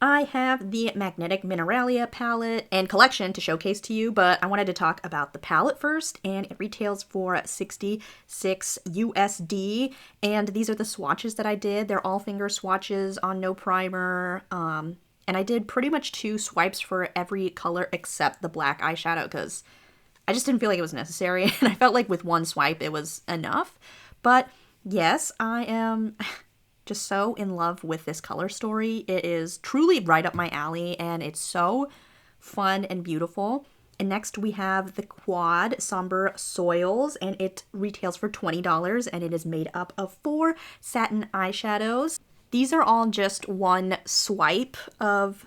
I have the Magnetic Mineralia palette and collection to showcase to you, but I wanted to talk about the palette first, and it retails for 66 USD, and these are the swatches that I did. They're all finger swatches on no primer, and I did pretty much 2 swipes for every color except the black eyeshadow because I just didn't feel like it was necessary, and I felt like with 1 swipe it was enough. But yes, I am just so in love with this color story. It is truly right up my alley, and it's so fun and beautiful. And next we have the Quad Somber Soils, and it retails for $20, and it is made up of 4 satin eyeshadows. These are all just 1 swipe of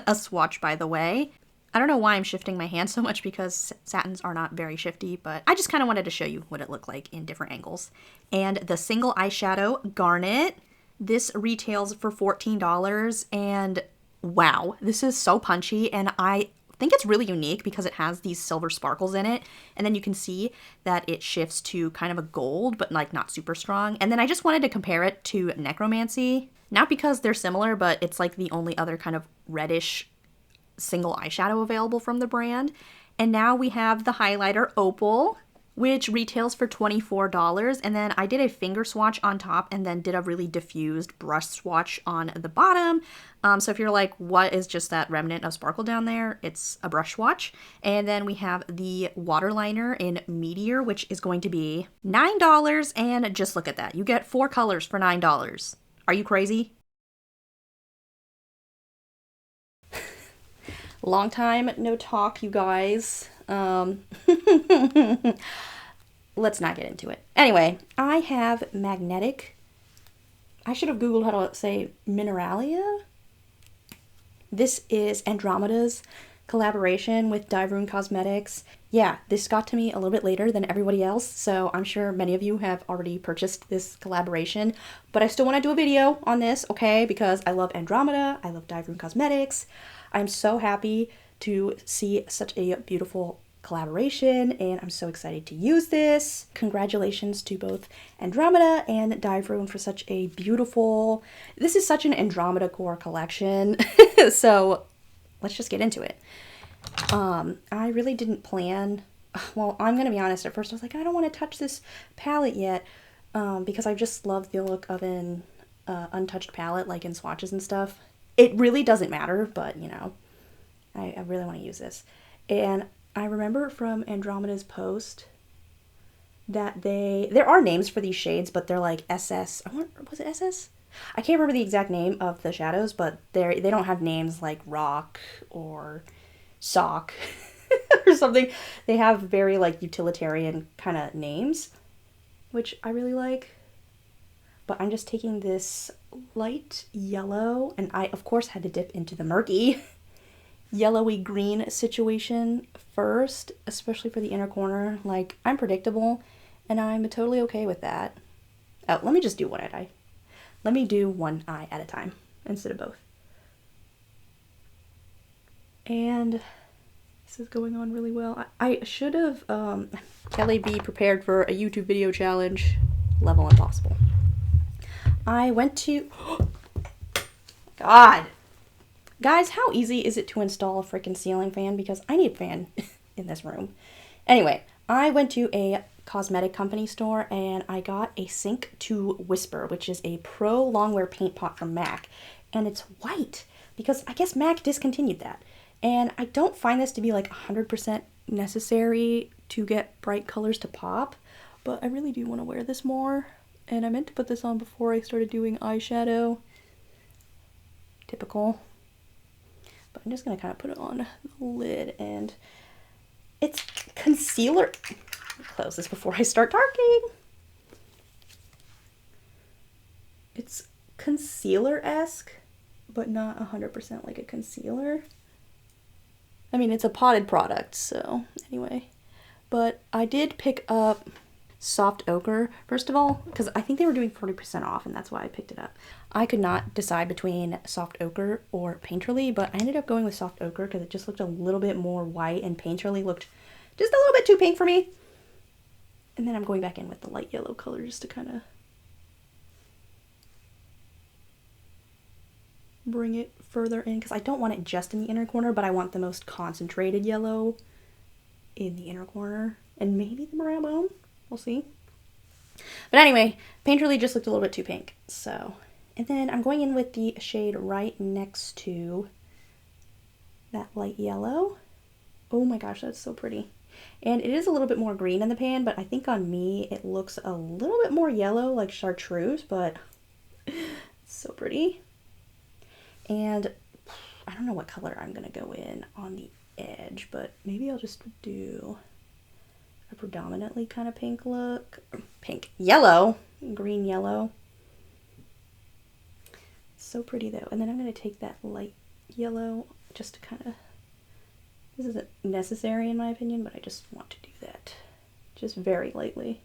a swatch, by the way. I don't know why I'm shifting my hand so much because satins are not very shifty, but I just kind of wanted to show you what it looked like in different angles. And the single eyeshadow, Garnet, this retails for $14, and wow, this is so punchy, and I think it's really unique because it has these silver sparkles in it, and then you can see that it shifts to kind of a gold, but like not super strong. And then I just wanted to compare it to Necromancy, not because they're similar, but it's like the only other kind of reddish single eyeshadow available from the brand. And now we have the highlighter Opal, which retails for $24, and then I did a finger swatch on top and then did a really diffused brush swatch on the bottom. So if you're like, what is just that remnant of sparkle down there, it's a brush swatch. And then we have the waterliner in Meteor, which is going to be $9, and just look at that, you get 4 colors for $9. Are you crazy? Long time no talk, you guys. Let's not get into it. Anyway, I have Magnetic. I should have Googled how to say Mineralia. This is Andromeda's collaboration with Dieverune Cosmetics. Yeah, this got to me a little bit later than everybody else, so I'm sure many of you have already purchased this collaboration, but I still want to do a video on this, okay, because I love Andromeda, I love Dieverune Cosmetics. I'm so happy to see such a beautiful collaboration, and I'm so excited to use this. Congratulations to both Andromeda and Dieverune for such a beautiful, this is such an Andromeda core collection. So let's just get into it. I really didn't plan, well, I'm gonna be honest, at first I was like, I don't want to touch this palette yet, because I just love the look of an untouched palette, like in swatches and stuff. It really doesn't matter, but you know, I really want to use this. And I remember from Andromeda's post that there are names for these shades, but they're like SS, was it SS? I can't remember the exact name of the shadows, but they don't have names like Rock or Sock or something. They have very like utilitarian kind of names, which I really like. But I'm just taking this light yellow, and I of course had to dip into the murky yellowy green situation first, especially for the inner corner. Like, I'm predictable, and I'm totally okay with that. Oh, let me just do one eye. Let me do one eye at a time instead of both. And this is going on really well. I should have, Kelly, be prepared for a YouTube video challenge, level impossible. I went to, God. Guys, how easy is it to install a freaking ceiling fan? Because I need a fan in this room. Anyway, I went to a cosmetic company store and I got a Sink to Whisper, which is a pro longwear paint pot from MAC. And it's white because I guess MAC discontinued that. And I don't find this to be like 100% necessary to get bright colors to pop, but I really do want to wear this more. And I meant to put this on before I started doing eyeshadow. Typical. But I'm just going to kind of put it on the lid, and it's concealer. Let me close this before I start talking. It's concealer-esque, but not 100% like a concealer. I mean, it's a potted product, so anyway. But I did pick up Soft Ochre, first of all, because I think they were doing 40% off, and that's why I picked it up. I could not decide between Soft Ochre or Painterly, but I ended up going with Soft Ochre because it just looked a little bit more white, and Painterly looked just a little bit too pink for me. And then I'm going back in with the light yellow color just to kind of bring it further in because I don't want it just in the inner corner, but I want the most concentrated yellow in the inner corner and maybe the brow bone. We'll see. But anyway, Painterly just looked a little bit too pink. So, and then I'm going in with the shade right next to that light yellow. Oh my gosh, that's so pretty. And it is a little bit more green in the pan, but I think on me it looks a little bit more yellow, like chartreuse, but so pretty. And I don't know what color I'm gonna go in on the edge, but maybe I'll just do a predominantly kind of pink look. Pink, yellow, green yellow. So pretty though. And then I'm gonna take that light yellow just to kind of, this isn't necessary in my opinion, but I just want to do that just very lightly.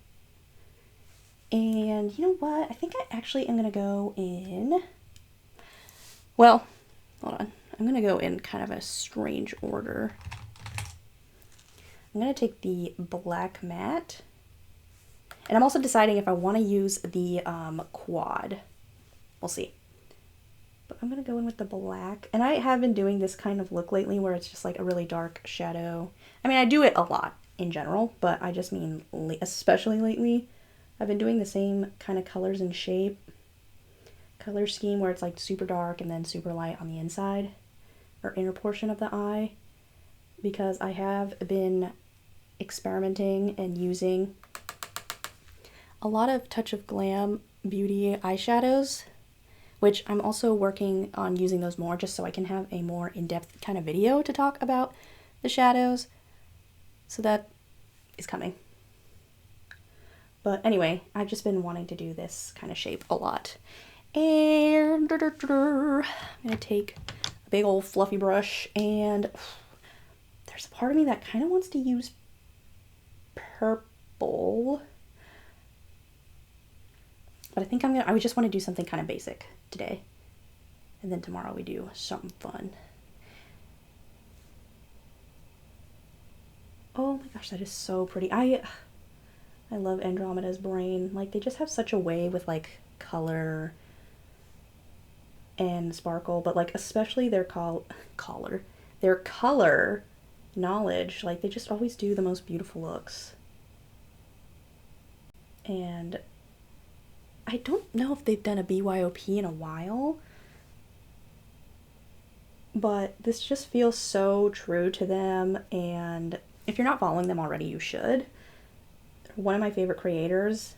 And you know what? I think I actually am gonna go in, well, hold on. I'm gonna go in kind of a strange order. I'm gonna take the black matte, and I'm also deciding if I want to use the quad. We'll see. But I'm gonna go in with the black, and I have been doing this kind of look lately where it's just like a really dark shadow. I mean, I do it a lot in general, but I just mean especially lately. I've been doing the same kind of colors and shape, color scheme where it's like super dark and then super light on the inside or inner portion of the eye, because I have been experimenting and using a lot of Touch of Glam Beauty eyeshadows, which I'm also working on using those more just so I can have a more in-depth kind of video to talk about the shadows. So that is coming. But anyway, I've just been wanting to do this kind of shape a lot. And I'm gonna take a big old fluffy brush, and there's a part of me that kind of wants to use purple. But I think I just want to do something kind of basic today. And then tomorrow we do something fun. Oh my gosh, that is so pretty. I love Andromeda's brain. Like, they just have such a way with like color and sparkle, but like especially their their color knowledge. Like, they just always do the most beautiful looks. And I don't know if they've done a BYOP in a while, but this just feels so true to them. And if you're not following them already, you should. They're one of my favorite creators,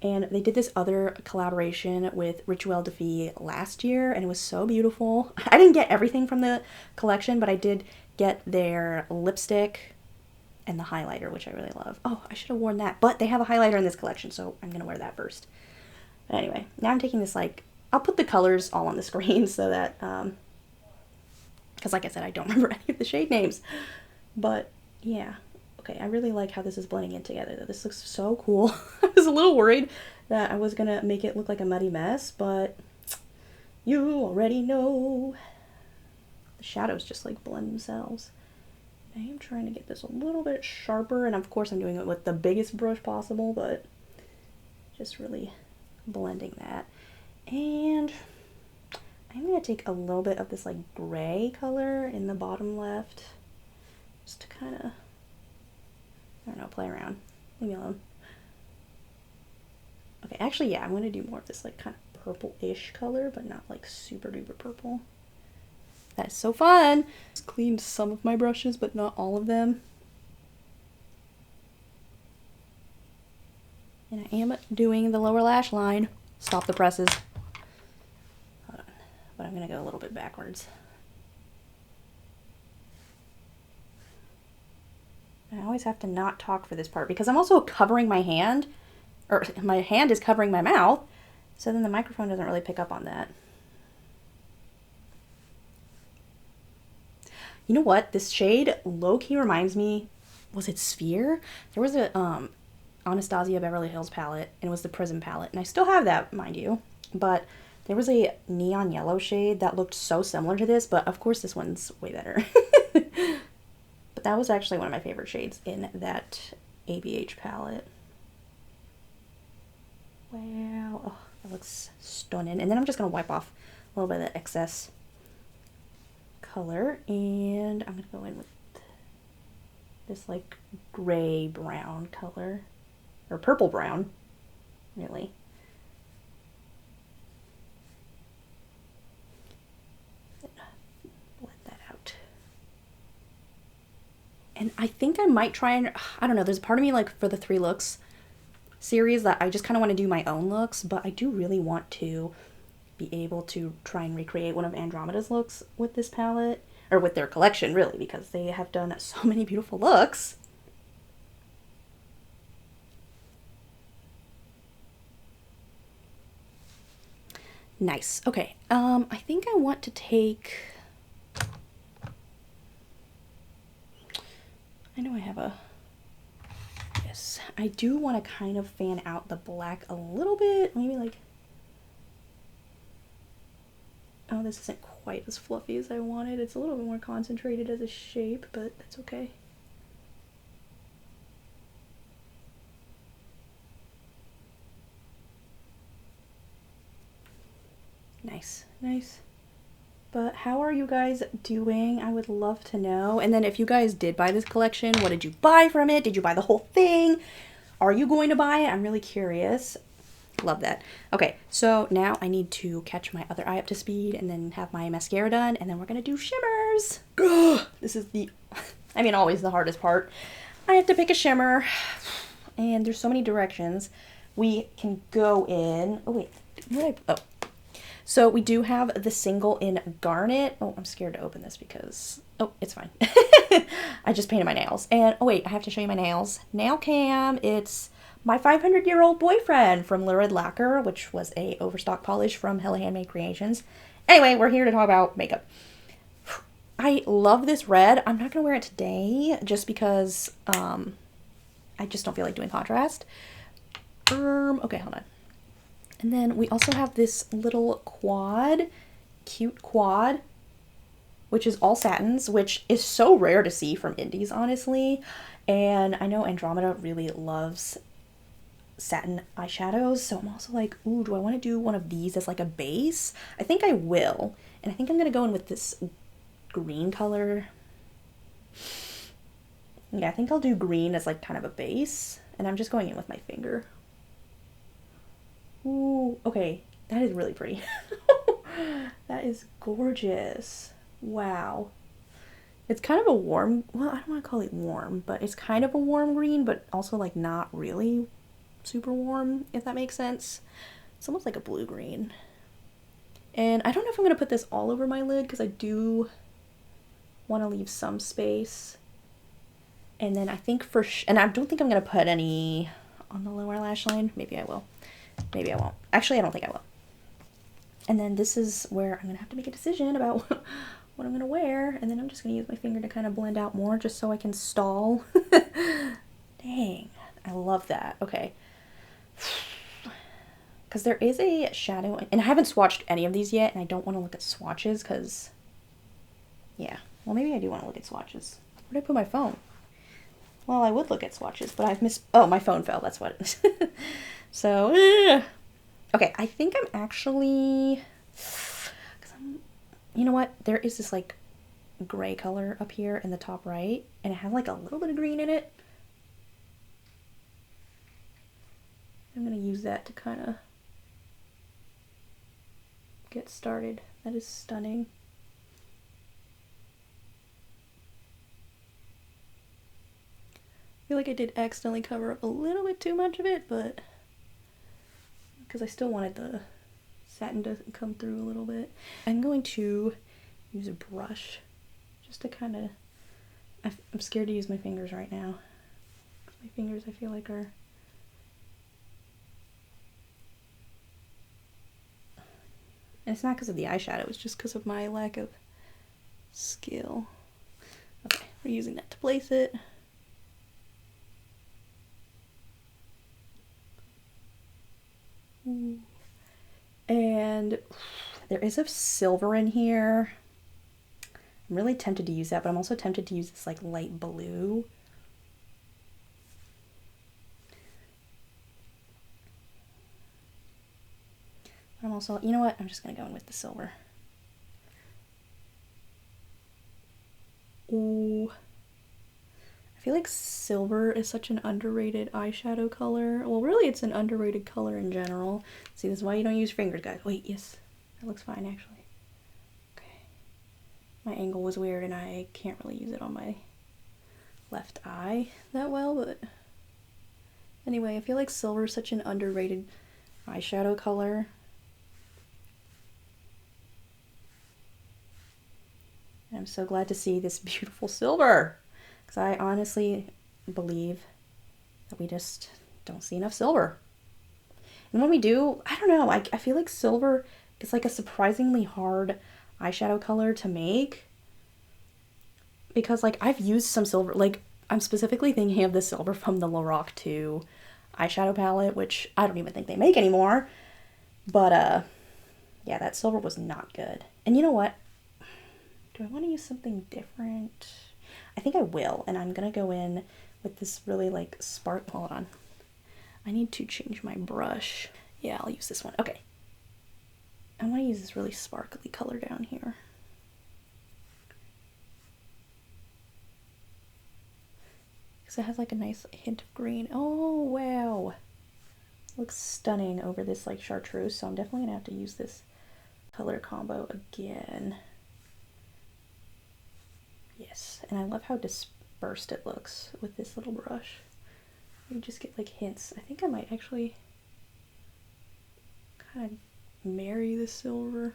and they did this other collaboration with Rituel de Fille last year, and it was so beautiful. I didn't get everything from the collection, but I did get their lipstick and the highlighter, which I really love. Oh, I should have worn that, but they have a highlighter in this collection, so I'm gonna wear that first. But anyway, now I'm taking this, like, I'll put the colors all on the screen so that, because like I said, I don't remember any of the shade names. But yeah, okay, I really like how this is blending in together though. This looks so cool. I was a little worried that I was gonna make it look like a muddy mess, but you already know. The shadows just like blend themselves. I am trying to get this a little bit sharper, and of course I'm doing it with the biggest brush possible, but just really blending that. And I'm going to take a little bit of this like gray color in the bottom left, just to kind of, I don't know, play around. Leave me alone. Okay, actually, yeah, I'm going to do more of this like kind of purple-ish color, but not like super duper purple. That's so fun! Just cleaned some of my brushes, but not all of them. And I am doing the lower lash line. Stop the presses. Hold on. But I'm going to go a little bit backwards. I always have to not talk for this part because I'm also covering my hand. Or my hand is covering my mouth. So then the microphone doesn't really pick up on that. You know what? This shade low-key reminds me, was it Sphere? There was a Anastasia Beverly Hills palette, and it was the Prism palette, and I still have that, mind you, but there was a neon yellow shade that looked so similar to this, but of course this one's way better. But that was actually one of my favorite shades in that ABH palette. Wow, oh, that looks stunning. And then I'm just going to wipe off a little bit of the excess color, and I'm gonna go in with this like gray brown color, or purple brown, really. Blend that out. And I think I might try and, I don't know, there's a part of me like for the 3 looks series that I just kind of want to do my own looks, but I do really want to be able to try and recreate one of Andromeda's looks with this palette, or with their collection really, because they have done so many beautiful looks. Nice. Okay, I think I want to take, I know I have a, yes, I do want to kind of fan out the black a little bit, maybe like, oh, this isn't quite as fluffy as I wanted. It's a little bit more concentrated as a shape, but that's okay. Nice, nice. But how are you guys doing? I would love to know. And then if you guys did buy this collection, what did you buy from it? Did you buy the whole thing? Are you going to buy it? I'm really curious. Love that. Okay, so now I need to catch my other eye up to speed and then have my mascara done, and then we're gonna do shimmers. This is the, I mean, always the hardest part. I have to pick a shimmer, and there's so many directions we can go in. Oh wait, what did I, oh. So we do have the single in Garnet. Oh, I'm scared to open this because, oh, it's fine. I just painted my nails. And, oh wait, I have to show you my nails. Nail Cam, it's my 500-year-old boyfriend from Lurid Lacquer, which was a overstock polish from Hella Handmade Creations. Anyway, we're here to talk about makeup. I love this red. I'm not going to wear it today just because I just don't feel like doing contrast. Okay, hold on. And then we also have this little quad, cute quad, which is all satins, which is so rare to see from indies, honestly. And I know Andromeda really loves satin eyeshadows, so I'm also like, ooh, do I want to do one of these as like a base? I think I will. And I think I'm going to go in with this green color. Yeah, I think I'll do green as like kind of a base. And I'm just going in with my finger. Ooh, okay, that is really pretty. That is gorgeous. Wow. It's kind of a warm, well, I don't want to call it warm, but it's kind of a warm green, but also like not really super warm, if that makes sense. It's almost like a blue green. And I don't know if I'm going to put this all over my lid because I do want to leave some space. And then I think and I don't think I'm going to put any on the lower lash line. Maybe I will. Maybe I won't. Actually, I don't think I will. And then this is where I'm going to have to make a decision about what I'm going to wear. And then I'm just going to use my finger to kind of blend out more just so I can stall. Dang. I love that. Okay. Because there is a shadow. And I haven't swatched any of these yet. And I don't want to look at swatches because, yeah. Well, maybe I do want to look at swatches. Where did I put my phone? Well, I would look at swatches, but I've missed... Oh, my phone fell. That's what it is. So, okay, I think I'm actually, because you know what, there is this like gray color up here in the top right, and it has like a little bit of green in it. I'm going to use that to kind of get started. That is stunning. I feel like I did accidentally cover up a little bit too much of it, but... because I still wanted the satin to come through a little bit. I'm going to use a brush just to kind of, I'm scared to use my fingers right now. My fingers I feel like are, and it's not because of the eyeshadow, it's just because of my lack of skill. Okay, we're using that to place it. And there is a silver in here. I'm really tempted to use that, but I'm also tempted to use this like light blue. I'm I'm also, you know what? I'm just going to go in with the silver. Ooh. I feel like silver is such an underrated eyeshadow color. Well, really, it's an underrated color in general. See, this is why you don't use fingers, guys. Wait, yes. That looks fine, actually. Okay. My angle was weird, and I can't really use it on my left eye that well, but anyway, I feel like silver is such an underrated eyeshadow color. And I'm so glad to see this beautiful silver, because I honestly believe that we just don't see enough silver. And when we do, I don't know, I feel like silver is like a surprisingly hard eyeshadow color to make, because like I've used some silver, like I'm specifically thinking of the silver from the Lorac 2 eyeshadow palette, which I don't even think they make anymore, but yeah, that silver was not good. And you know what? Do I want to use something different? I think I will, and I'm gonna go in with this really like hold on. I need to change my brush. Yeah, I'll use this one. Okay. I want to use this really sparkly color down here. Because it has like a nice hint of green. Oh, wow. Looks stunning over this like chartreuse, so I'm definitely going to have to use this color combo again. Yes, and I love how dispersed it looks with this little brush. You just get like hints. I think I might actually kind of marry the silver.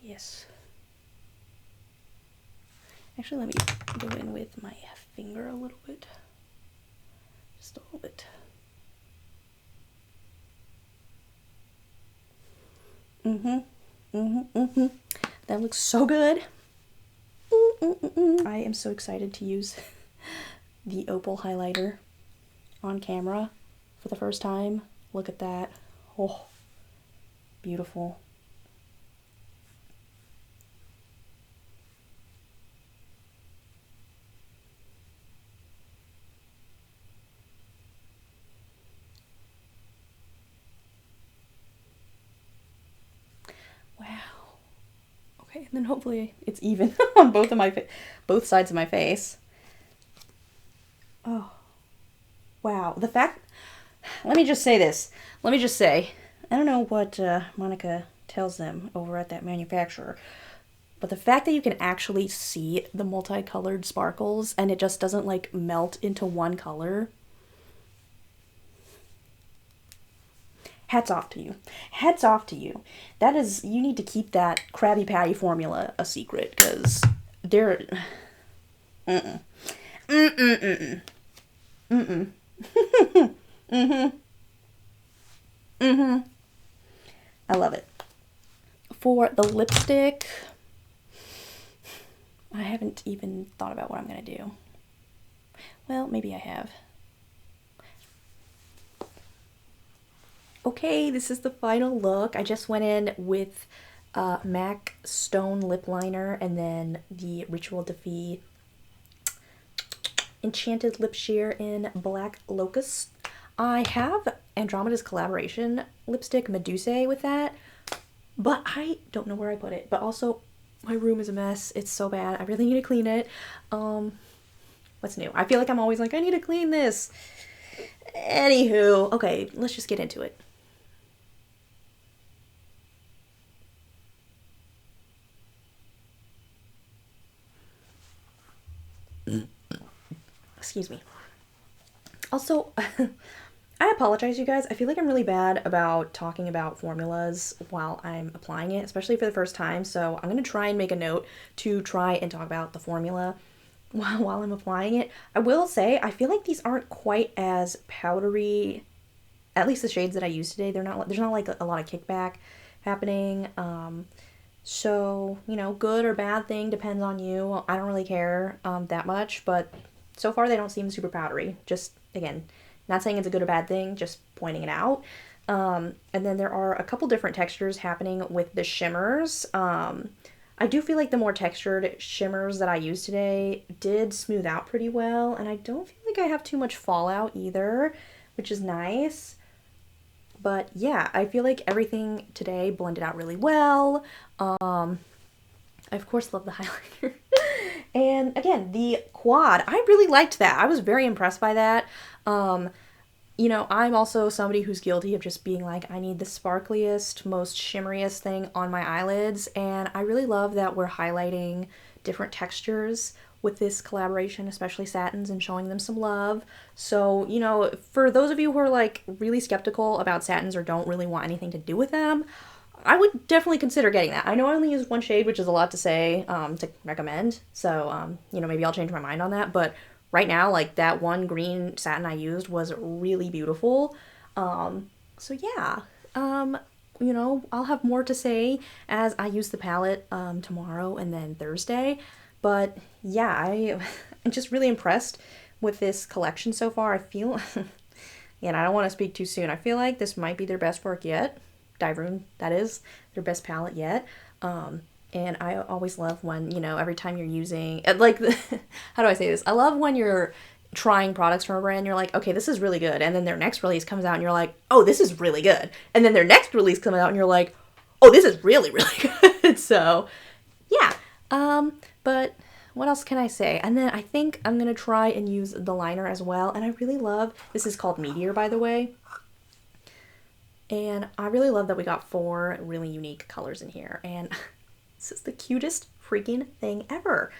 Yes. Actually, let me go in with my finger a little bit. Just a little bit. That looks so good. I am so excited to use the Opal highlighter on camera for the first time. Look at that. Oh, beautiful. Wow. Okay, and then hopefully it's even on both sides of my face. Oh. Wow. The fact, let me just say this. Let me just say, I don't know what Monica tells them over at that manufacturer, but the fact that you can actually see the multicolored sparkles and it just doesn't like melt into one color. Hats off to you. Hats off to you. That is, you need to keep that Krabby Patty formula a secret, because they're... I love it. For the lipstick, I haven't even thought about what I'm going to do. Well, maybe I have. Okay, this is the final look. I just went in with MAC Stone Lip Liner and then the Ritual Defy Enchanted Lip Sheer in Black Locust. I have Andromeda's collaboration lipstick, Medusa, with that, but I don't know where I put it. But also, my room is a mess. It's so bad. I really need to clean it. What's new? I feel like I'm always like, I need to clean this. Anywho, okay, let's just get into it. Excuse me. Also, I apologize, you guys. I feel like I'm really bad about talking about formulas while I'm applying it, especially for the first time. So I'm going to try and make a note to try and talk about the formula while I'm applying it. I will say, I feel like these aren't quite as powdery, at least the shades that I used today. There's not like a lot of kickback happening. So, you know, good or bad thing depends on you. I don't really care that much, but so far they don't seem super powdery. Just, again, not saying it's a good or bad thing, just pointing it out. And then there are a couple different textures happening with the shimmers. I do feel like the more textured shimmers that I used today did smooth out pretty well, and I don't feel like I have too much fallout either, which is nice. But yeah, I feel like everything today blended out really well. I of course love the highlighter. And again, the quad, I really liked that. I was very impressed by that. You know, I'm also somebody who's guilty of just being like, I need the sparkliest, most shimmeriest thing on my eyelids. And I really love that we're highlighting different textures with this collaboration, especially satins, and showing them some love. So, you know, for those of you who are like really skeptical about satins or don't really want anything to do with them, I would definitely consider getting that. I know I only use one shade, which is a lot to say, to recommend. So, you know, maybe I'll change my mind on that. But right now, like that one green satin I used was really beautiful. So yeah, you know, I'll have more to say as I use the palette tomorrow and then Thursday. But yeah, I'm just really impressed with this collection so far. I feel, and I don't want to speak too soon. I feel like this might be their best work yet. Dieverune, that is, their best palette yet. And I always love when, you know, every time you're using, like, how do I say this? I love when you're trying products from a brand, you're like, okay, this is really good. And then their next release comes out and you're like, oh, this is really good. And then their next release comes out and you're like, oh, this is really, really good. So, yeah. But what else can I say? And then I think I'm going to try and use the liner as well. And I really love, this is called Meteor, by the way. And I really love that we got 4 really unique colors in here. And this is the cutest freaking thing ever.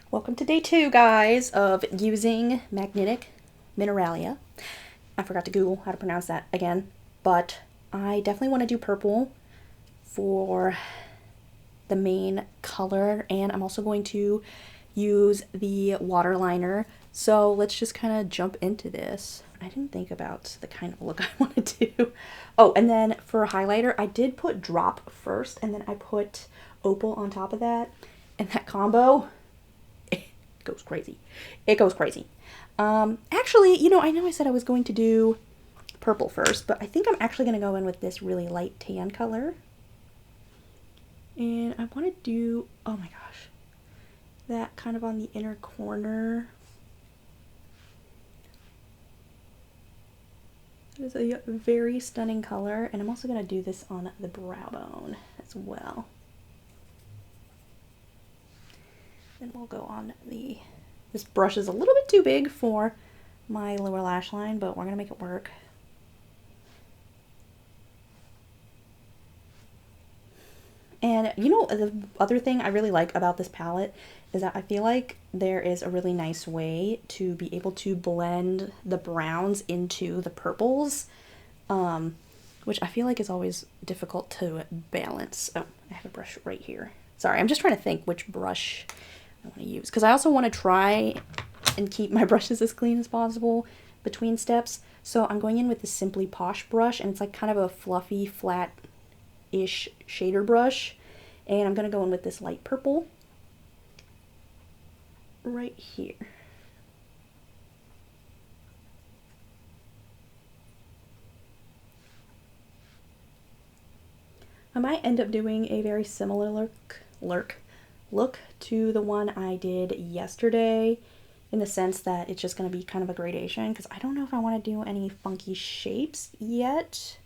Welcome to day 2, guys, of using magnetic Mineralia. I forgot to Google how to pronounce that again, but I definitely want to do purple for the main color, and I'm also going to use the waterliner. So let's just kind of jump into this. I didn't think about the kind of look I want to do. Oh, and then for highlighter, I did put drop first, and then I put Opal on top of that, and that combo, it goes crazy. It goes crazy. Actually, you know I said I was going to do purple first, but I think I'm actually going to go in with this really light tan color. And I want to do, oh my gosh, that kind of on the inner corner. It is a very stunning color, and I'm also going to do this on the brow bone as well. Then we'll go on the, this brush is a little bit too big for my lower lash line, but we're going to make it work. And you know, the other thing I really like about this palette is that I feel like there is a really nice way to be able to blend the browns into the purples, which I feel like is always difficult to balance. Oh, I have a brush right here. Sorry, I'm just trying to think which brush I want to use, because I also want to try and keep my brushes as clean as possible between steps. So I'm going in with the Simply Posh brush, and it's like kind of a fluffy, flat-ish shader brush. And I'm going to go in with this light purple right here. I might end up doing a very similar look to the one I did yesterday, in the sense that it's just going to be kind of a gradation, because I don't know if I want to do any funky shapes yet.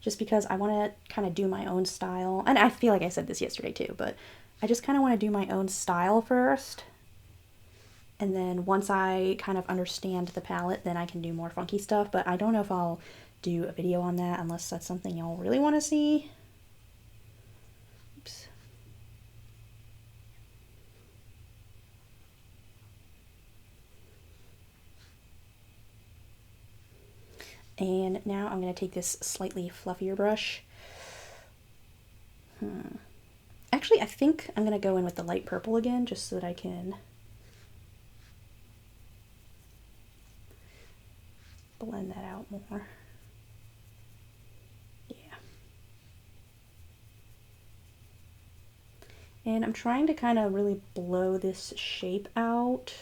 Just because I want to kind of do my own style. And I feel like I said this yesterday too, but I just kind of want to do my own style first. And then once I kind of understand the palette, then I can do more funky stuff. But I don't know if I'll do a video on that unless that's something y'all really want to see. Oops. And now I'm going to take this slightly fluffier brush. Actually, I think I'm going to go in with the light purple again, just so that I can blend that out more. Yeah. And I'm trying to kind of really blow this shape out.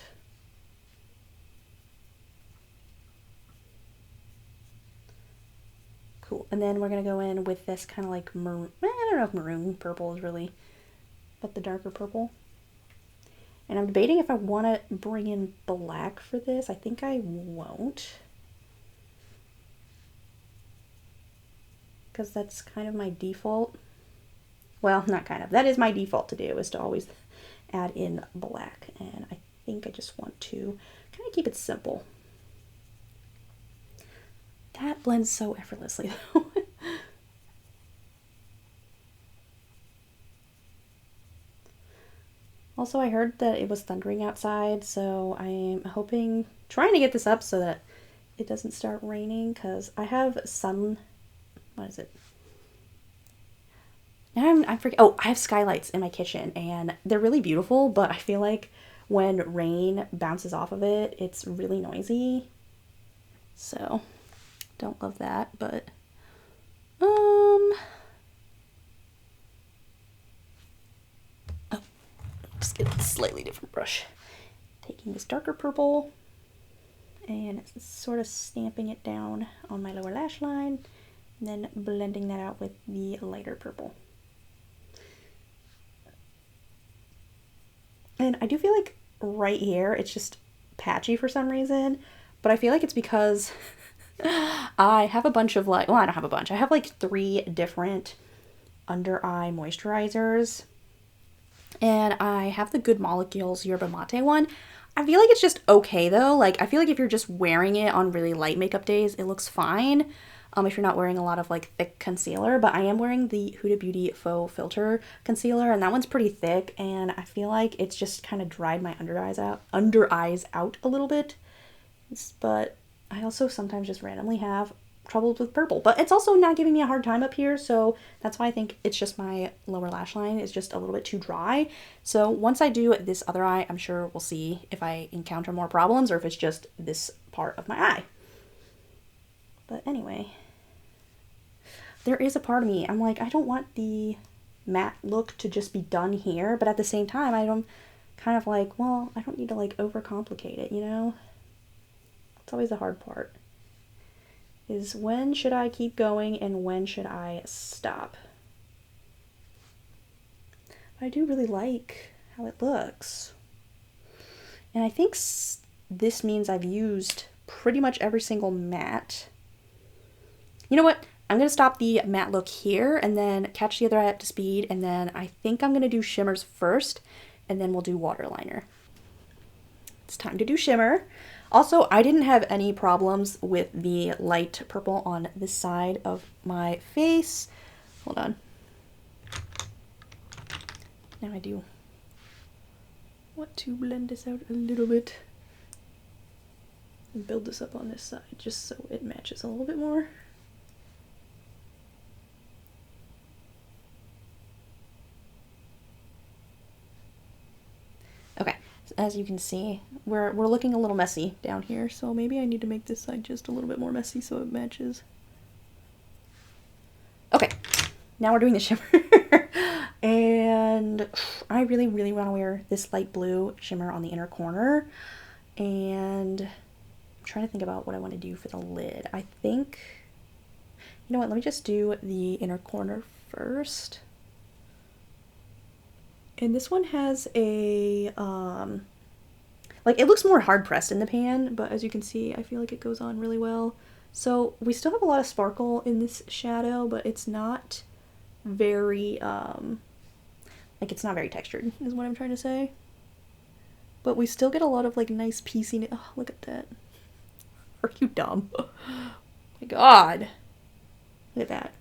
Cool. And then we're going to go in with this kind of like maroon, I don't know if maroon purple is really, but the darker purple. And I'm debating if I want to bring in black for this. I think I won't, because that's kind of my default. Well, not kind of. That is my default to do, is to always add in black. And I think I just want to kind of keep it simple. That blends so effortlessly, though. Also, I heard that it was thundering outside, so I'm trying to get this up so that it doesn't start raining, because I have what is it? Now I forget. Oh, I have skylights in my kitchen, and they're really beautiful, but I feel like when rain bounces off of it, it's really noisy. So, don't love that, but oh, just get a slightly different brush. Taking this darker purple and sort of stamping it down on my lower lash line, and then blending that out with the lighter purple. And I do feel like right here it's just patchy for some reason, but I feel like it's because I have a bunch of I don't have a bunch. I have like 3 different under eye moisturizers, and I have the Good Molecules Yerba Mate one. I feel like it's just okay though. Like, I feel like if you're just wearing it on really light makeup days, it looks fine. If you're not wearing a lot of like thick concealer, but I am wearing the Huda Beauty Faux Filter Concealer, and that one's pretty thick, and I feel like it's just kind of dried my under eyes out a little bit. But I also sometimes just randomly have troubles with purple, but it's also not giving me a hard time up here, so that's why I think it's just my lower lash line is just a little bit too dry. So once I do this other eye, I'm sure we'll see if I encounter more problems or if it's just this part of my eye. But anyway, there is a part of me, I'm like, I don't want the matte look to just be done here, but at the same time, I'm kind of like, well, I don't need to like overcomplicate it, you know? It's always the hard part, is when should I keep going and when should I stop? I do really like how it looks. And I think this means I've used pretty much every single matte. You know what? I'm going to stop the matte look here and then catch the other eye up to speed, and then I think I'm going to do shimmers first, and then we'll do waterliner. It's time to do shimmer. Also, I didn't have any problems with the light purple on this side of my face. Hold on. Now I do want to blend this out a little bit and build this up on this side just so it matches a little bit more. Okay, so as you can see, we're looking a little messy down here, so maybe I need to make this side just a little bit more messy so it matches. Okay, now we're doing the shimmer. And I really, really want to wear this light blue shimmer on the inner corner. And I'm trying to think about what I want to do for the lid. I think, you know what, let me just do the inner corner first. And this one has a, like, it looks more hard pressed in the pan, but as you can see, I feel like it goes on really well. So we still have a lot of sparkle in this shadow, but it's not very, like, it's not very textured, is what I'm trying to say. But we still get a lot of, like, nice pieciness. Oh, look at that. Are you dumb? Oh my god. Look at that.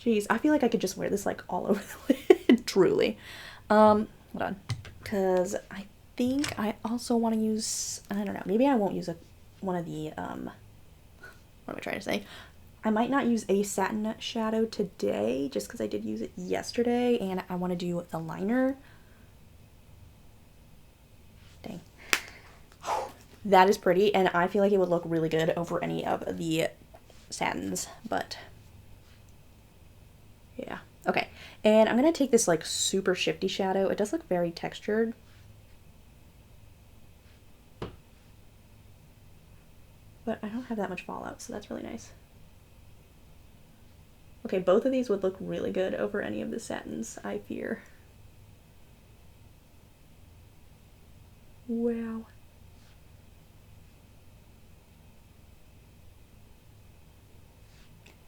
Jeez, I feel like I could just wear this, like, all over the lid, truly. Hold on. Because I think I also want to use, I don't know, maybe I won't use one of the, what am I trying to say? I might not use a satin shadow today, just because I did use it yesterday, and I want to do the liner. Dang. That is pretty, and I feel like it would look really good over any of the satins, but yeah. Okay, and I'm going to take this, like, super shifty shadow. It does look very textured. But I don't have that much fallout, so that's really nice. Okay, both of these would look really good over any of the satins, I fear. Wow.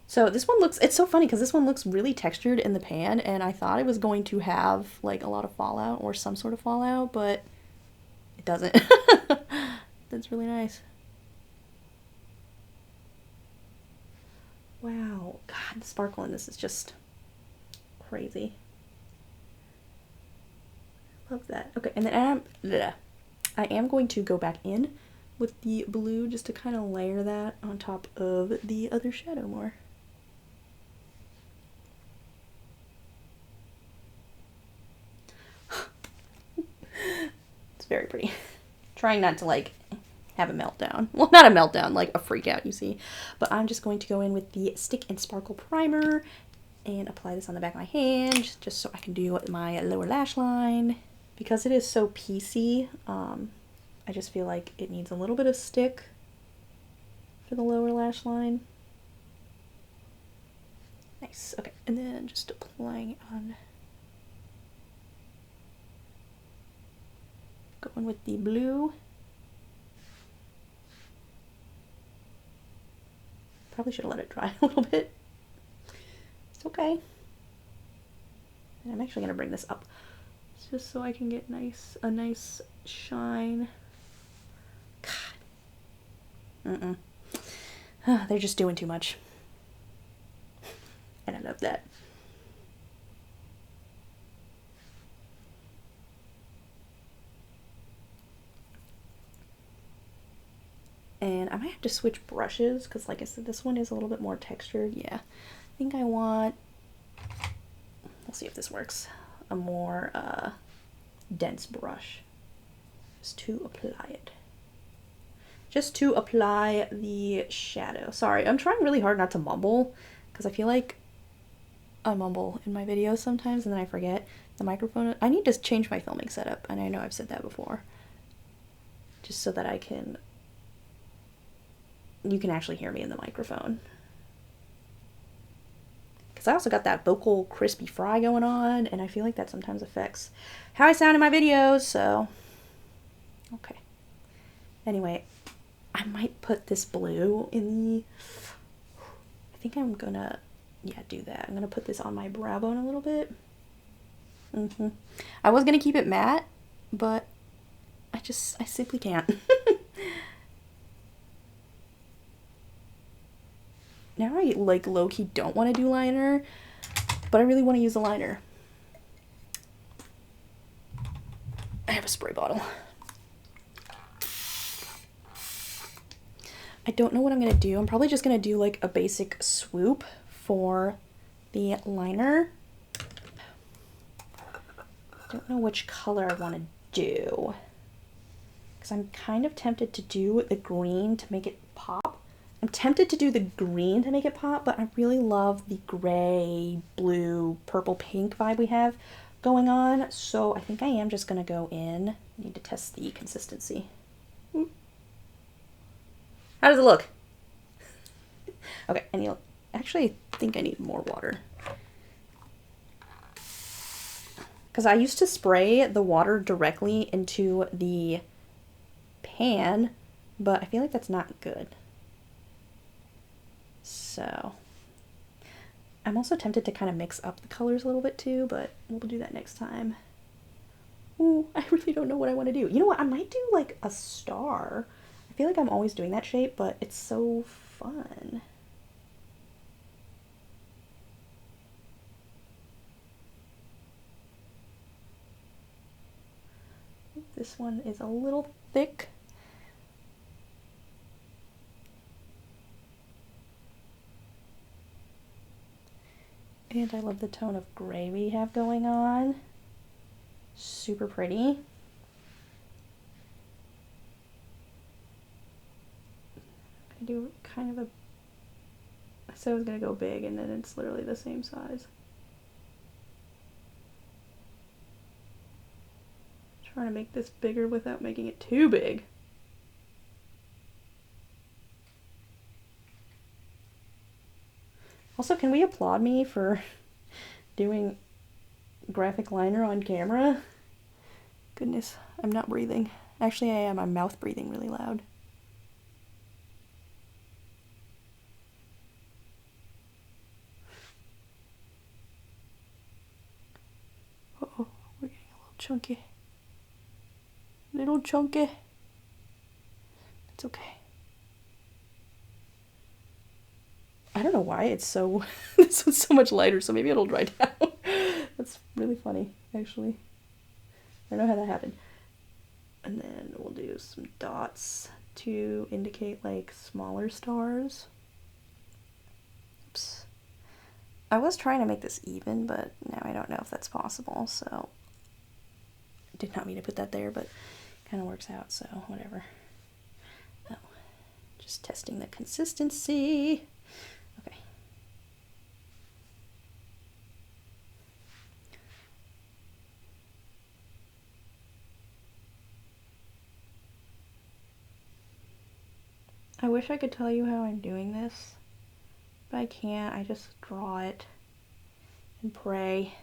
So this one looks, it's so funny because this one looks really textured in the pan, and I thought it was going to have like a lot of fallout or some sort of fallout, but it doesn't. That's really nice. Wow. God, the sparkle in this is just crazy. Love that. Okay, and then I am going to go back in with the blue just to kind of layer that on top of the other shadow more. It's very pretty. Trying not to like have a meltdown. Well, not a meltdown, like a freak out, you see. But I'm just going to go in with the Stick and Sparkle Primer and apply this on the back of my hand just so I can do my lower lash line. Because it is so piecey, I just feel like it needs a little bit of stick for the lower lash line. Nice. Okay, and then just applying it on. Going with the blue. Probably should have let it dry a little bit. It's okay. And I'm actually going to bring this up just so I can get a nice shine. God. They're just doing too much. And I love that. And I might have to switch brushes because, like I said, this one is a little bit more textured. Yeah, I think I want, we'll see if this works, a more dense brush just to apply it. Just to apply the shadow. Sorry, I'm trying really hard not to mumble because I feel like I mumble in my videos sometimes and then I forget the microphone. I need to change my filming setup, and I know I've said that before. Just so that you can actually hear me in the microphone. Because I also got that vocal crispy fry going on, and I feel like that sometimes affects how I sound in my videos, so. Okay. Anyway, I might put this blue in the, I think I'm gonna, yeah, do that. I'm gonna put this on my brow bone a little bit. I was gonna keep it matte, but I simply can't. Now I like low-key don't want to do liner, but I really want to use a liner. I have a spray bottle. I don't know what I'm going to do. I'm probably just going to do like a basic swoop for the liner. I don't know which color I want to do, because I'm kind of tempted to do the green to make it pop. I'm tempted to do the green to make it pop, but I really love the gray, blue, purple, pink vibe we have going on. So I think I am just going to go in. I need to test the consistency. How does it look? Okay, and actually I think I need more water. Because I used to spray the water directly into the pan, but I feel like that's not good. So I'm also tempted to kind of mix up the colors a little bit too, but we'll do that next time. Ooh, I really don't know what I want to do. You know what? I might do like a star. I feel like I'm always doing that shape, but it's so fun. This one is a little thick. And I love the tone of gray we have going on. Super pretty. I do kind of a, I said I was going to go big and then it's literally the same size. Trying to make this bigger without making it too big. Also, can we applaud me for doing graphic liner on camera? Goodness, I'm not breathing. Actually, I am. I'm mouth breathing really loud. Uh-oh, we're getting a little chunky. Little chunky. It's okay. I don't know why it's so... this one's so much lighter, so maybe it'll dry down. That's really funny, actually. I don't know how that happened. And then we'll do some dots to indicate like smaller stars. Oops. I was trying to make this even, but now I don't know if that's possible, so did not mean to put that there, but kind of works out, so whatever. Oh, just testing the consistency. Okay. I wish I could tell you how I'm doing this, but I can't. I just draw it and pray.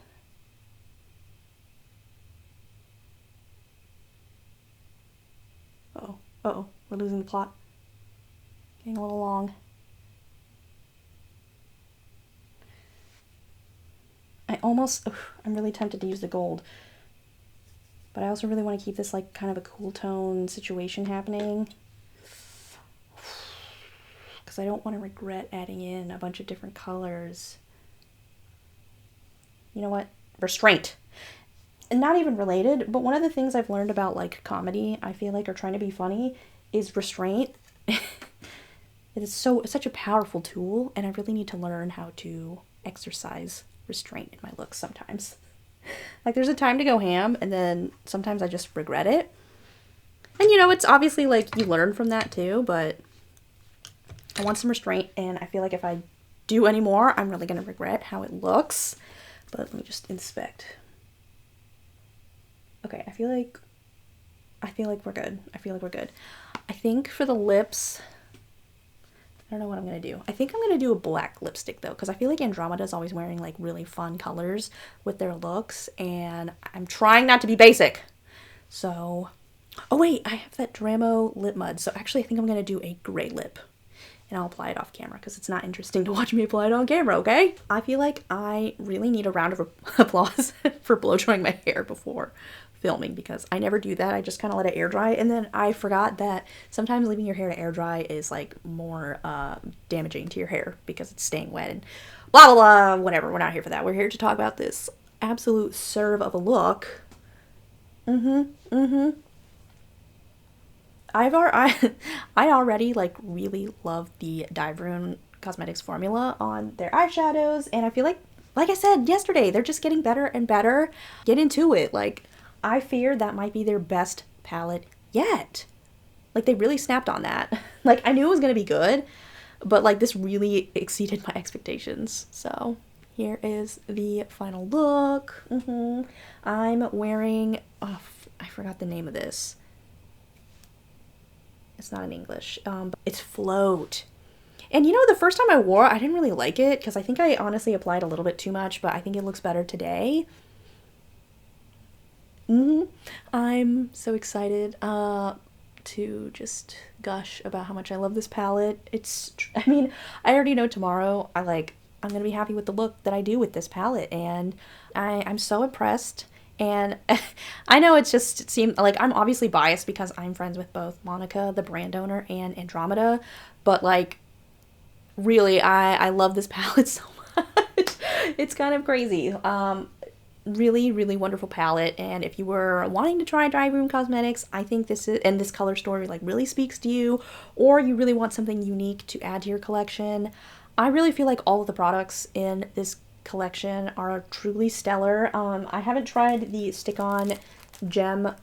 Uh-oh, uh-oh, we're losing the plot. Getting a little long. I'm really tempted to use the gold, but I also really want to keep this like kind of a cool tone situation happening, because I don't want to regret adding in a bunch of different colors. You know what? Restraint. And not even related, but one of the things I've learned about like comedy, I feel like, or trying to be funny, is restraint. It's such a powerful tool, and I really need to learn how to exercise restraint in my looks sometimes. Like, there's a time to go ham, and then sometimes I just regret it. And you know, it's obviously like you learn from that too, but I want some restraint, and I feel like if I do any more, I'm really gonna regret how it looks. But let me just inspect. Okay, I feel like we're good. I feel like we're good. I think for the lips, I don't know what I'm gonna do. I think I'm gonna do a black lipstick though, because I feel like Andromeda is always wearing like really fun colors with their looks, and I'm trying not to be basic. So, oh wait, I have that Dramo lip mud. So actually I think I'm gonna do a gray lip, and I'll apply it off camera because it's not interesting to watch me apply it on camera, okay? I feel like I really need a round of applause for blow drying my hair before filming, because I never do that. I just kind of let it air dry, and then I forgot that sometimes leaving your hair to air dry is like more damaging to your hair because it's staying wet and blah blah blah, whatever. We're not here for that. We're here to talk about this absolute serve of a look. I already like really love the Dieverune Cosmetics formula on their eyeshadows, and I feel like I said yesterday, they're just getting better and better. Get into it. Like, I fear that might be their best palette yet. Like, they really snapped on that. Like, I knew it was gonna be good, but like this really exceeded my expectations. So here is the final look. I'm wearing, oh, I forgot the name of this. It's not in English, but it's Float. And you know, the first time I wore it, I didn't really like it because I think I honestly applied a little bit too much, but I think it looks better today. I'm so excited to just gush about how much I love this palette. I mean, I already know tomorrow I'm gonna be happy with the look that I do with this palette, and I'm so impressed. And I know it seemed like I'm obviously biased because I'm friends with both Monica, the brand owner, and Andromeda, but like, really, I love this palette so much. It's kind of crazy. Really, really wonderful palette, and if you were wanting to try Dieverune Cosmetics, I think this color story like really speaks to you, or you really want something unique to add to your collection. I really feel like all of the products in this collection are truly stellar. I haven't tried the stick-on gemstones,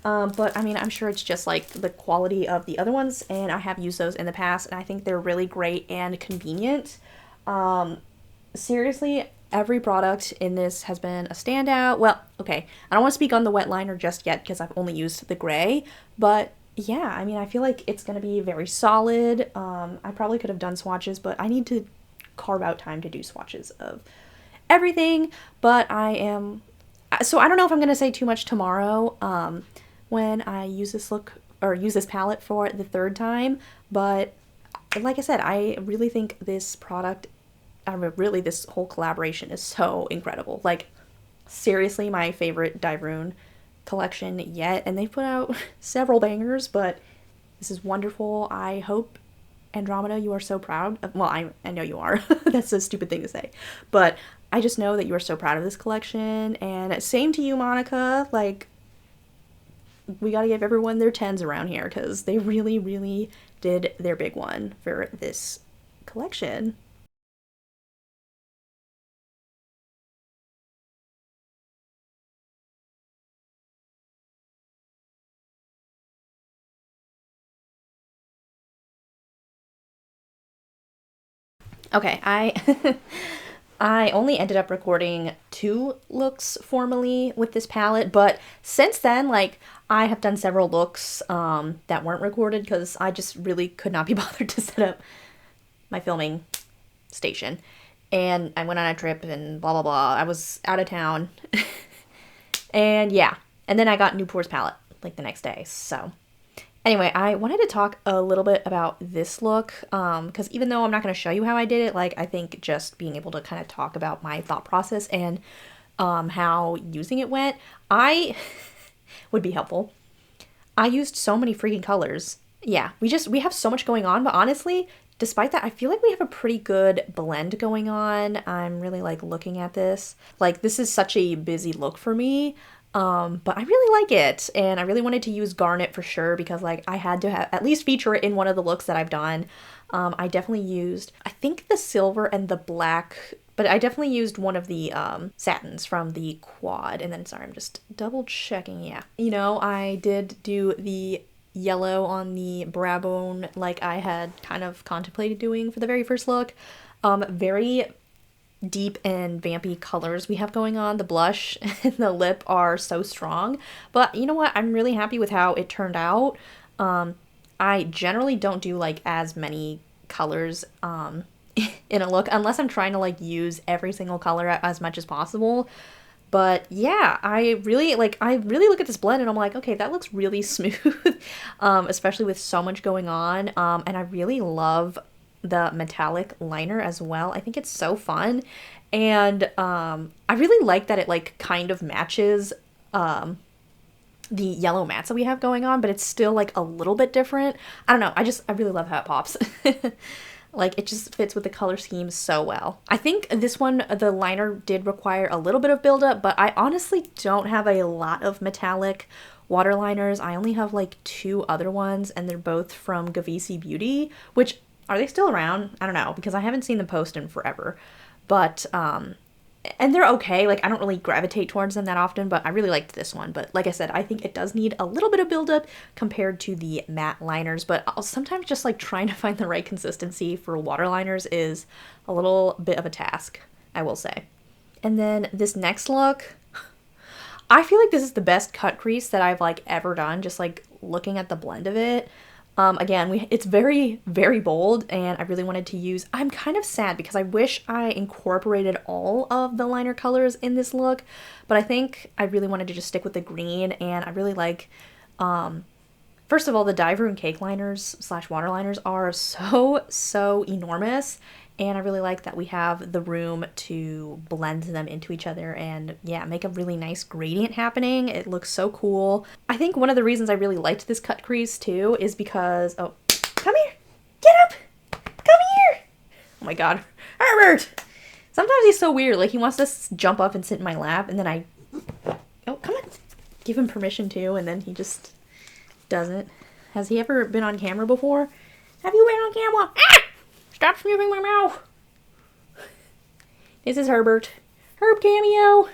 but I mean, I'm sure it's just like the quality of the other ones, and I have used those in the past, and I think they're really great and convenient. Seriously, every product in this has been a standout. Well, okay, I don't want to speak on the wet liner just yet because I've only used the gray, but yeah, I mean, I feel like it's going to be very solid. I probably could have done swatches, but I need to carve out time to do swatches of everything. But I am, so I don't know if I'm going to say too much tomorrow when I use this look or use this palette for the third time. But like I said, I really think this product, really this whole collaboration is so incredible. Like, seriously, my favorite Dieverune collection yet, and they've put out several bangers, but this is wonderful. I hope, Andromeda, you are so proud of, well, I know you are. That's a stupid thing to say, but I just know that you are so proud of this collection, and same to you, Monica. Like, we gotta give everyone their 10s around here, because they really, really did their big one for this collection. Okay, I only ended up recording 2 looks formally with this palette, but since then, like, I have done several looks that weren't recorded because I just really could not be bothered to set up my filming station. And I went on a trip and blah blah blah. I was out of town. And yeah. And then I got Newport's palette like the next day. So anyway, I wanted to talk a little bit about this look, because even though I'm not going to show you how I did it, like, I think just being able to kind of talk about my thought process and how using it went, I would be helpful. I used so many freaking colors. Yeah, we have so much going on, but honestly, despite that, I feel like we have a pretty good blend going on. I'm really like looking at this. Like, this is such a busy look for me. But I really like it, and I really wanted to use garnet for sure because, like, I had to have at least feature it in one of the looks that I've done. I definitely used, I think, the silver and the black, but I definitely used one of the satins from the quad. And then, sorry, I'm just double checking. Yeah, you know, I did do the yellow on the brow bone like I had kind of contemplated doing for the very first look. Very deep and vampy colors we have going on. The blush and the lip are so strong, but you know what? I'm really happy with how it turned out. I generally don't do like as many colors in a look unless I'm trying to like use every single color as much as possible. But yeah, I really look at this blend and I'm like, okay, that looks really smooth, especially with so much going on. And I really love the metallic liner as well. I think it's so fun. And I really like that it like kind of matches the yellow mats that we have going on, but it's still like a little bit different. I don't know. I really love how it pops. Like, it just fits with the color scheme so well. I think this one, the liner did require a little bit of buildup, but I honestly don't have a lot of metallic water liners. I only have like 2 other ones, and they're both from Gavisi Beauty, which, are they still around? I don't know, because I haven't seen them post in forever. But and they're okay. Like, I don't really gravitate towards them that often, but I really liked this one. But like I said, I think it does need a little bit of buildup compared to the matte liners, but I'll sometimes just like trying to find the right consistency for water liners is a little bit of a task, I will say. And then this next look, I feel like this is the best cut crease that I've like ever done, just like looking at the blend of it. Again, it's very, very bold, and I really wanted to use, I'm kind of sad because I wish I incorporated all of the liner colors in this look, but I think I really wanted to just stick with the green, and I really like, first of all, the Dieverune cake liners / water liners are so enormous, and I really like that we have the room to blend them into each other and, yeah, make a really nice gradient happening. It looks so cool. I think one of the reasons I really liked this cut crease, too, is because... Oh, come here! Get up! Come here! Oh my god. Herbert! Sometimes he's so weird. Like, he wants to jump up and sit in my lap, and then I... Oh, come on! Give him permission to, and then he just doesn't. Has he ever been on camera before? Have you been on camera? Ah! Stop sniffing my mouth. This is Herbert. Herb cameo.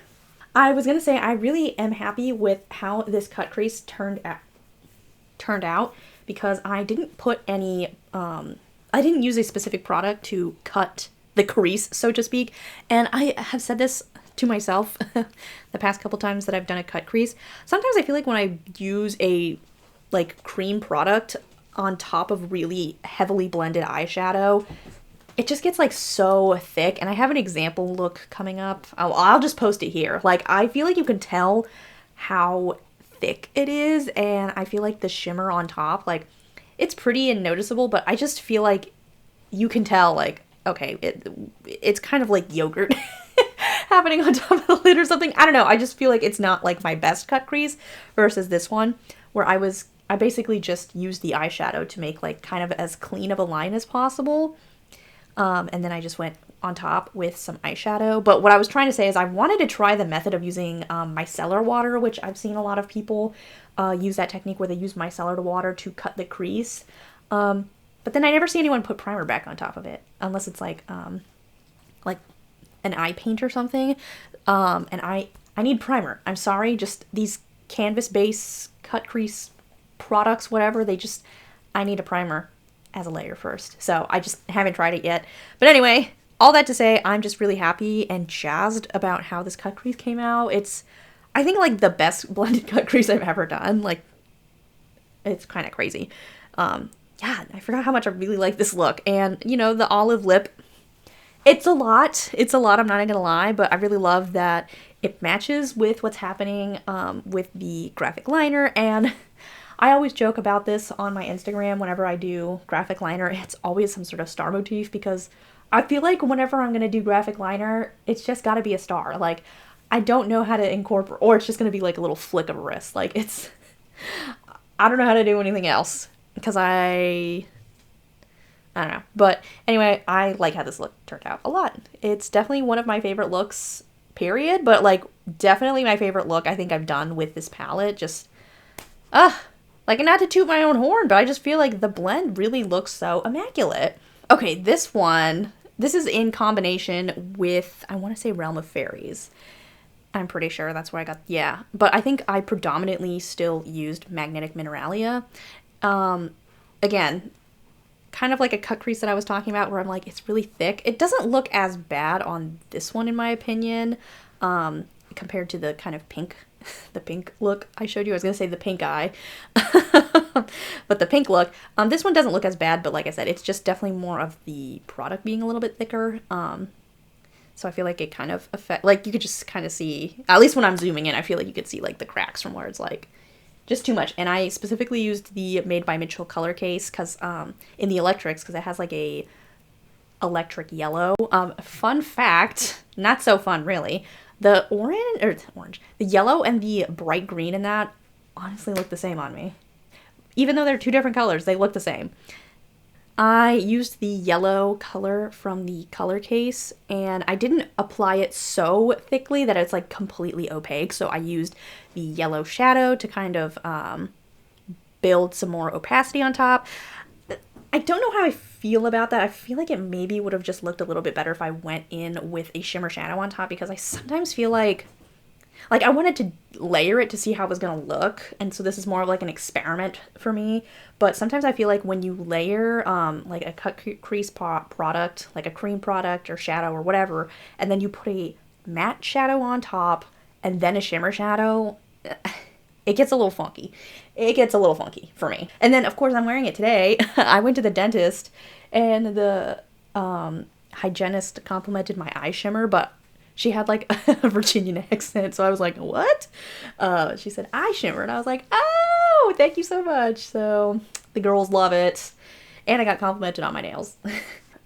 I was going to say, I really am happy with how this cut crease turned out because I didn't put any, I didn't use a specific product to cut the crease, so to speak. And I have said this to myself the past couple times that I've done a cut crease. Sometimes I feel like when I use like cream product on top of really heavily blended eyeshadow, it just gets like so thick. And I have an example look coming up. I'll just post it here. Like, I feel like you can tell how thick it is, and I feel like the shimmer on top, like, it's pretty and noticeable, but I just feel like you can tell, like, okay, it's kind of like yogurt happening on top of the lid or something. I don't know. I just feel like it's not like my best cut crease versus this one, where I basically just used the eyeshadow to make like kind of as clean of a line as possible. And then I just went on top with some eyeshadow. But what I was trying to say is I wanted to try the method of using micellar water, which I've seen a lot of people use that technique where they use micellar water to cut the crease. But then I never see anyone put primer back on top of it, unless it's like an eye paint or something. And I need primer. I'm sorry, just these canvas base cut crease products, whatever, I need a primer as a layer first. So I just haven't tried it yet. But anyway, all that to say, I'm just really happy and jazzed about how this cut crease came out. It's, I think, like the best blended cut crease I've ever done. Like, it's kind of crazy. Yeah, I forgot how much I really like this look. And, you know, the olive lip, it's a lot. It's a lot, I'm not gonna lie, but I really love that it matches with what's happening with the graphic liner. And I always joke about this on my Instagram whenever I do graphic liner. It's always some sort of star motif, because I feel like whenever I'm going to do graphic liner, it's just got to be a star. Like, I don't know how to incorporate, or it's just going to be like a little flick of a wrist. Like, I don't know how to do anything else, because I don't know. But anyway, I like how this look turned out a lot. It's definitely one of my favorite looks, period. But like, definitely my favorite look I think I've done with this palette. Just, like, not to toot my own horn, but I just feel like the blend really looks so immaculate. Okay, this is in combination with, I want to say Realm of Fairies. I'm pretty sure that's where I got, yeah. But I think I predominantly still used Magnetic Mineralia. Again, kind of like a cut crease that I was talking about, where I'm like, it's really thick. It doesn't look as bad on this one, in my opinion, compared to the kind of pink look I showed you. I was gonna say the pink eye, but the pink look. This one doesn't look as bad, but like I said, it's just definitely more of the product being a little bit thicker. So I feel like it kind of like, you could just kind of see, at least when I'm zooming in, I feel like you could see like the cracks from where it's like just too much. And I specifically used the Made by Mitchell color case, because in the electrics, because it has like a electric yellow. Fun fact, not so fun really. The the yellow and the bright green in that honestly look the same on me. Even though they're two different colors, they look the same. I used the yellow color from the color case, and I didn't apply it so thickly that it's like completely opaque. So I used the yellow shadow to kind of build some more opacity on top. I don't know how I feel about that. I feel like it maybe would have just looked a little bit better if I went in with a shimmer shadow on top, because I sometimes feel like I wanted to layer it to see how it was going to look. And so this is more of like an experiment for me. But sometimes I feel like when you layer like a cut crease product, like a cream product or shadow or whatever, and then you put a matte shadow on top and then a shimmer shadow, it gets a little funky. It gets a little funky for me. And then, of course, I'm wearing it today. I went to the dentist, and the hygienist complimented my eye shimmer, but she had like a Virginian accent, so I was like, what? She said eye shimmer, and I was like, oh, thank you so much. So the girls love it, and I got complimented on my nails.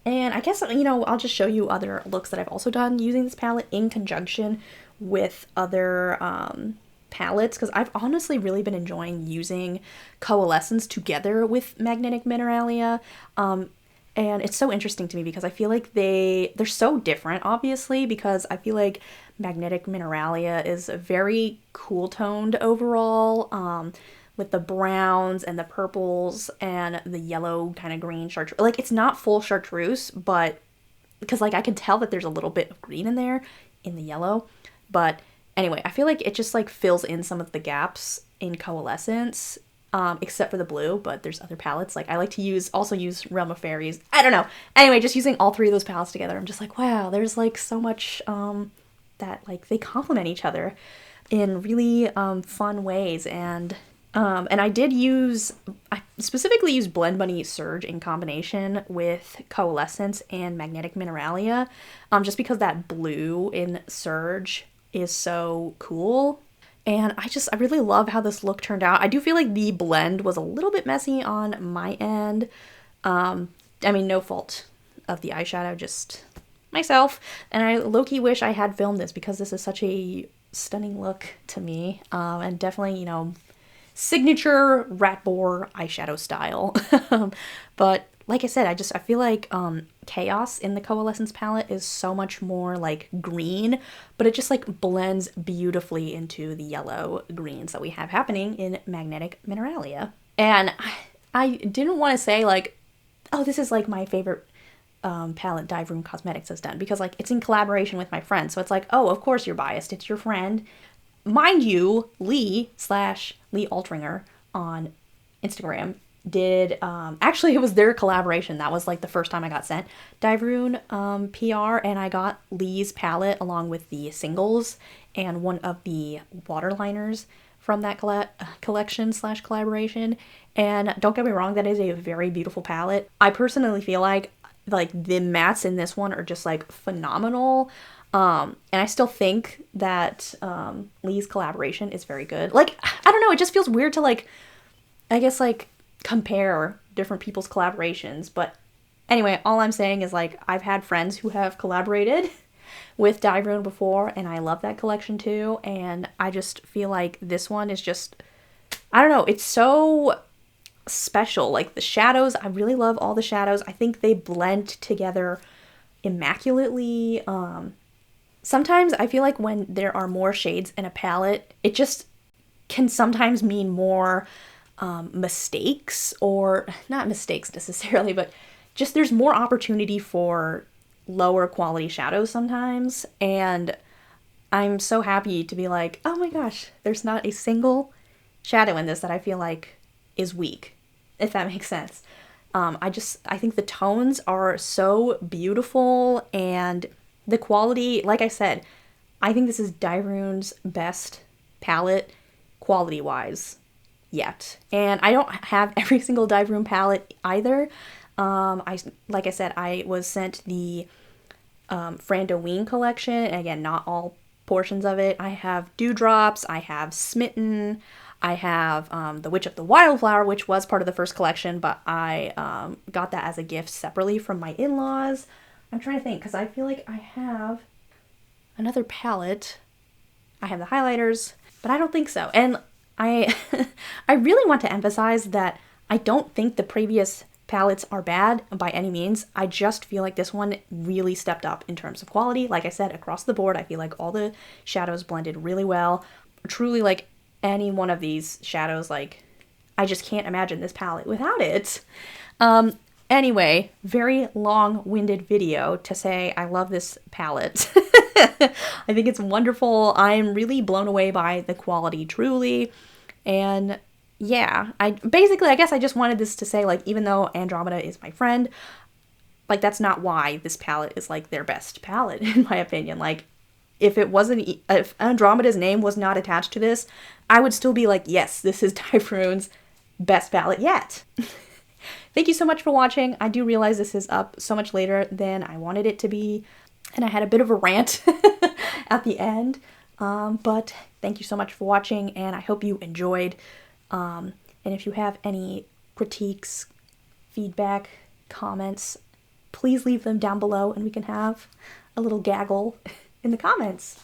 And I guess, you know, I'll just show you other looks that I've also done using this palette in conjunction with other palettes, because I've honestly really been enjoying using coalescence together with Magnetic Mineralia. And it's so interesting to me because I feel like they're so different, obviously, because I feel like Magnetic Mineralia is very cool toned overall, with the browns and the purples and the yellow kind of green chartreuse. Like, it's not full chartreuse, but because like I can tell that there's a little bit of green in there in the yellow. But anyway, I feel like it just like fills in some of the gaps in coalescence. Except for the blue, but there's other palettes. Like, I like to also use Realm of Fairies. I don't know. Anyway, just using all three of those palettes together, I'm just like, wow, there's like so much that like they complement each other in really fun ways. And And I specifically used Blend Bunny Surge in combination with Coalescence and Magnetic Mineralia, just because that blue in Surge is so cool. And I really love how this look turned out. I do feel like the blend was a little bit messy on my end. I mean, no fault of the eyeshadow, just myself. And I low-key wish I had filmed this because this is such a stunning look to me. And definitely, you know, signature Ratboar eyeshadow style. But like I said, I feel like Chaos in the Coalescence palette is so much more like green, but it just like blends beautifully into the yellow greens that we have happening in Magnetic Mineralia. And I didn't want to say like, oh, this is like my favorite palette Dieverune Cosmetics has done, because like it's in collaboration with my friend, so it's like, oh, of course you're biased, it's your friend. Mind you, Lee Altringer on Instagram did, actually it was their collaboration. That was like the first time I got sent Dieverune PR, and I got Lee's palette along with the singles and one of the waterliners from that collection / collaboration. And don't get me wrong, that is a very beautiful palette. I personally feel like the mattes in this one are just like phenomenal. And I still think that Lee's collaboration is very good. Like, I don't know, it just feels weird to like, I guess like compare different people's collaborations. But anyway, all I'm saying is like, I've had friends who have collaborated with Dieverune before, and I love that collection too. And I just feel like this one is just, I don't know, it's so special. Like the shadows, I really love all the shadows. I think they blend together immaculately. Sometimes I feel like when there are more shades in a palette, it just can sometimes mean more mistakes, or not mistakes necessarily, but just there's more opportunity for lower quality shadows sometimes. And I'm so happy to be like, oh my gosh, there's not a single shadow in this that I feel like is weak, if that makes sense. I think the tones are so beautiful, and the quality, like I said, I think this is Dieverune's best palette quality-wise yet. And I don't have every single Dieverune palette either. Like I said, I was sent the Frandoween collection, and again, not all portions of it. I have Dewdrops, I have Smitten, I have the Witch of the Wildflower, which was part of the first collection, but I got that as a gift separately from my in-laws. I'm trying to think, because I feel like I have another palette. I have the highlighters, but I don't think so. And I I really want to emphasize that I don't think the previous palettes are bad by any means. I just feel like this one really stepped up in terms of quality. Like I said, across the board, I feel like all the shadows blended really well. Truly, like any one of these shadows, like I just can't imagine this palette without it. Anyway, very long-winded video to say I love this palette. I think it's wonderful. I'm really blown away by the quality, truly. And yeah, I guess I just wanted this to say, like, even though Andromeda is my friend, like, that's not why this palette is, like, their best palette, in my opinion. Like, if Andromeda's name was not attached to this, I would still be like, yes, this is Dieverune's best palette yet. Thank you so much for watching. I do realize this is up so much later than I wanted it to be, and I had a bit of a rant at the end. But thank you so much for watching, and I hope you enjoyed. And if you have any critiques, feedback, comments, please leave them down below, and we can have a little gaggle in the comments.